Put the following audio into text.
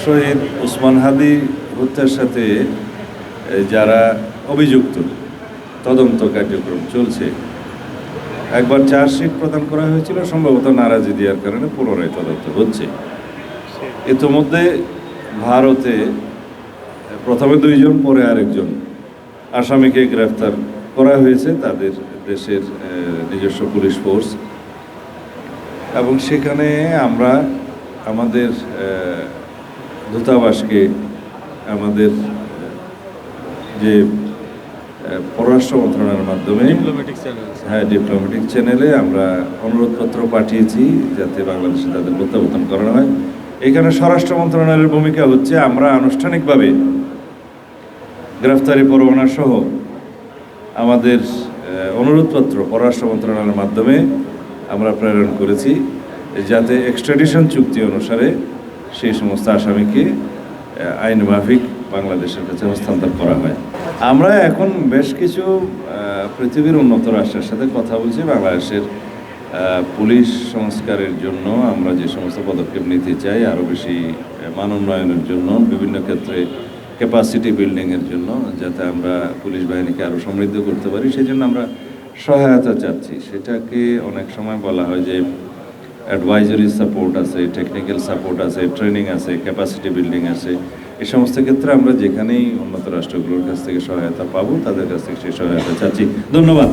শহীদ ওসমান হাদি হত্যার সাথে যারা অভিযুক্ত তদন্ত কার্যক্রম চলছে। একবার চার্জশিট প্রদান করা হয়েছিল, সম্ভবত নারাজি দেওয়ার কারণে পুনরায় তদন্ত হচ্ছে। ইতিমধ্যে ভারতে প্রথমে 2 জন, পরে আরেকজন আসামিকে গ্রেফতার করা হয়েছে তাদের দেশের নিজস্ব পুলিশ ফোর্স, এবং সেখানে আমরা আমাদের দূতাবাসকে আমাদের যে পররাষ্ট্র মন্ত্রণালয়ের মাধ্যমে ডিপ্লোম্যাটিক চ্যানেলে আমরা অনুরোধপত্র পাঠিয়েছি যাতে বাংলাদেশে তাদের প্রত্যাবর্তন করানো হয়। এখানে স্বরাষ্ট্র মন্ত্রণালয়ের ভূমিকা হচ্ছে আমরা আনুষ্ঠানিকভাবে গ্রেফতারি পরোয়ানা সহ আমাদের অনুরোধপত্র পররাষ্ট্র মন্ত্রণালয়ের মাধ্যমে আমরা প্রেরণ করেছি যাতে এক্সট্রাডিশন চুক্তি অনুসারে সেই সমস্ত আসামিকে আইন মাফিক বাংলাদেশের কাছে হস্তান্তর করা হয়। আমরা এখন বেশ কিছু পৃথিবীর উন্নত রাষ্ট্রের সাথে কথা বলছি বাংলাদেশের পুলিশ সংস্কারের জন্য। আমরা যে সমস্ত পদক্ষেপ নিতে চাই আরও বেশি মান উন্নয়নের জন্য, বিভিন্ন ক্ষেত্রে ক্যাপাসিটি বিল্ডিংয়ের জন্য, যাতে আমরা পুলিশ বাহিনীকে আরও সমৃদ্ধ করতে পারি, সেই জন্য আমরা সহায়তা চাচ্ছি। সেটাকে অনেক সময় বলা হয় যে অ্যাডভাইজারি সাপোর্ট আছে, টেকনিক্যাল সাপোর্ট আছে, ট্রেনিং আছে, ক্যাপাসিটি বিল্ডিং আছে। এই সমস্ত ক্ষেত্রে আমরা যেখানেই উন্নত রাষ্ট্রগুলোর কাছ থেকে সহায়তা পাবো তাদের কাছ থেকে সেই সহায়তা চাচ্ছি। ধন্যবাদ।